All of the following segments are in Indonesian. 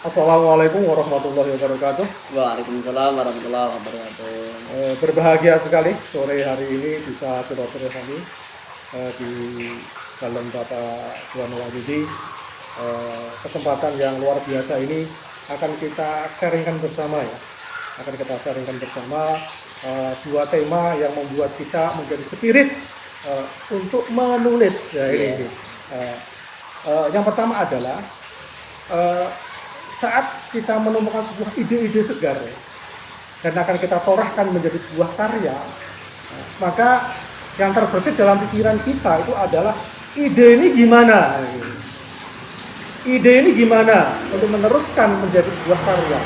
Assalamualaikum warahmatullahi wabarakatuh. Waalaikumsalam warahmatullahi wabarakatuh. Berbahagia sekali sore hari ini bisa silaturahmi di dalam Bapak Tuan Wahyudi. Kesempatan yang luar biasa ini akan kita sharingkan bersama ya. Akan kita sharingkan bersama dua tema yang membuat kita menjadi spirit untuk menulis ya ini. Yang pertama adalah saat kita menemukan sebuah ide-ide segar dan akan kita torahkan menjadi sebuah karya, maka yang terbersit dalam pikiran kita itu adalah ide ini gimana, untuk meneruskan menjadi sebuah karya.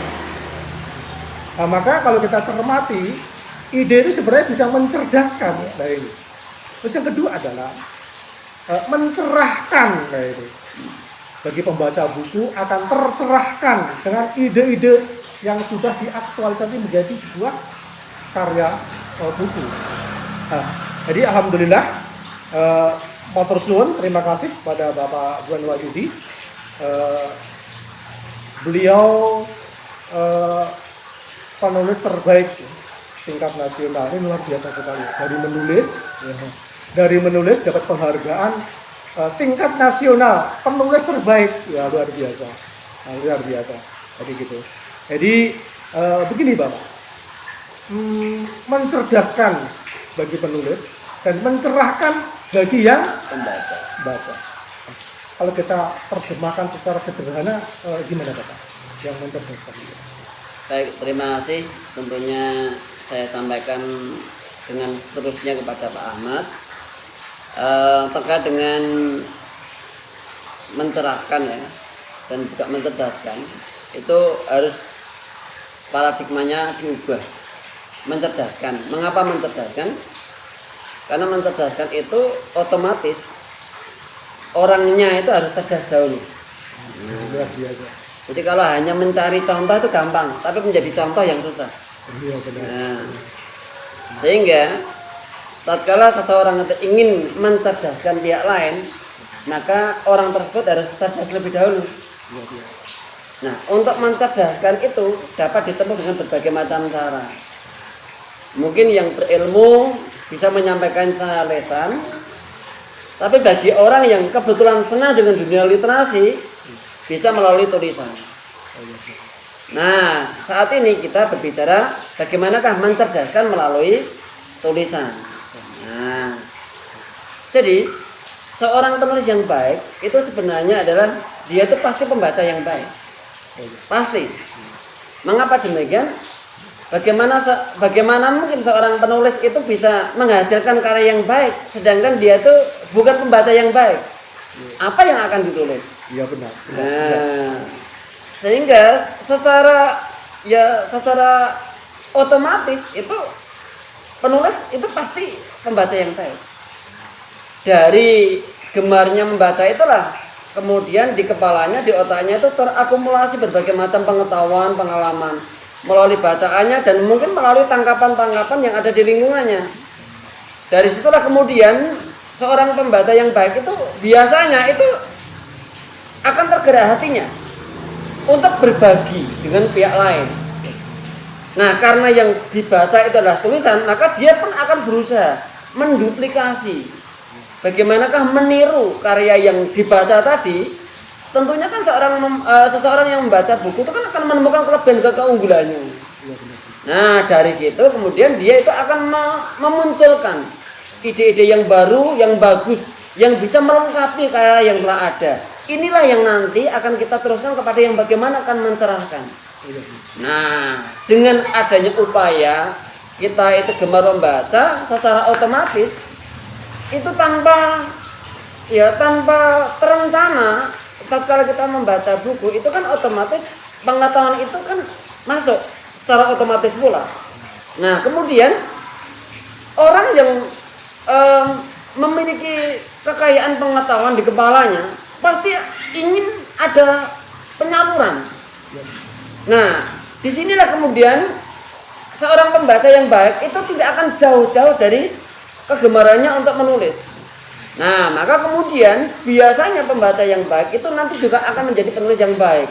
Nah, maka kalau kita cermati, ide ini sebenarnya bisa mencerdaskan. Nah, ini. Terus yang kedua adalah mencerahkan. Nah, ini. Bagi pembaca buku akan tercerahkan dengan ide-ide yang sudah diaktualisasi menjadi sebuah karya buku. Nah, jadi alhamdulillah, matur suwun, terima kasih pada Bapak Tuan Wahyudi. Beliau penulis terbaik tingkat nasional, ini luar biasa sekali. Dari menulis dapat penghargaan tingkat nasional penulis terbaik, ya luar biasa, jadi gitu. Jadi begini Bapak, mencerdaskan bagi penulis dan mencerahkan bagi yang membaca. Kalau kita terjemahkan secara sederhana, gimana Bapak yang mencerdaskan itu? Baik, terima kasih. Tentunya saya sampaikan dengan seterusnya kepada Pak Ahmad. Terkait dengan mencerahkan ya dan juga mencerdaskan, itu harus paradigmanya diubah. Mencerdaskan, mengapa mencerdaskan? Karena mencerdaskan itu otomatis orangnya itu harus cerdas dahulu. Jadi kalau hanya mencari contoh itu gampang, tapi menjadi contoh yang susah. Nah, sehingga tatkala seseorang ingin mencerdaskan pihak lain, maka orang tersebut harus cerdas lebih dahulu. Nah, untuk mencerdaskan itu dapat ditempuh dengan berbagai macam cara. Mungkin yang berilmu bisa menyampaikan secara lisan, tapi bagi orang yang kebetulan senang dengan dunia literasi, bisa melalui tulisan. Nah, saat ini kita berbicara bagaimanakah mencerdaskan melalui tulisan. Nah, jadi seorang penulis yang baik itu sebenarnya adalah dia itu pasti pembaca yang baik, pasti. Mengapa demikian? Bagaimana mungkin seorang penulis itu bisa menghasilkan karya yang baik, sedangkan dia itu bukan pembaca yang baik? Apa yang akan ditulis? Iya benar. Nah, sehingga secara otomatis itu penulis itu pasti pembaca yang baik. Dari gemarnya membaca itulah kemudian di kepalanya, di otaknya itu terakumulasi berbagai macam pengetahuan, pengalaman melalui bacaannya dan mungkin melalui tangkapan-tangkapan yang ada di lingkungannya. Dari situlah kemudian seorang pembaca yang baik itu biasanya itu akan tergerak hatinya untuk berbagi dengan pihak lain. Nah, karena yang dibaca itu adalah tulisan, maka dia pun akan berusaha menduplikasi. Bagaimanakah meniru karya yang dibaca tadi? Tentunya kan seseorang yang membaca buku itu kan akan menemukan kelebihan dan keunggulannya. Nah, dari situ kemudian dia itu akan memunculkan ide-ide yang baru, yang bagus, yang bisa melengkapi karya yang telah ada. Inilah yang nanti akan kita teruskan kepada yang bagaimana akan mencerahkan. Nah, dengan adanya upaya kita itu gemar membaca, secara otomatis itu tanpa terencana, tatkala kita membaca buku itu kan otomatis pengetahuan itu kan masuk secara otomatis pula. Nah, kemudian orang yang memiliki kekayaan pengetahuan di kepalanya pasti ingin ada penyaluran. Nah, disinilah kemudian seorang pembaca yang baik itu tidak akan jauh-jauh dari kegemarannya untuk menulis. Nah, maka kemudian biasanya pembaca yang baik itu nanti juga akan menjadi penulis yang baik.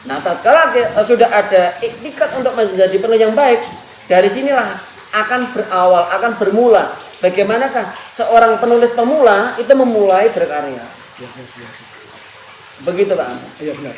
Nah, tatkala sudah ada iktikat untuk menjadi penulis yang baik, dari sinilah akan berawal, akan bermula. Bagaimanakah seorang penulis pemula itu memulai berkarya? Ya, ya, ya. Begitu Pak. Iya benar.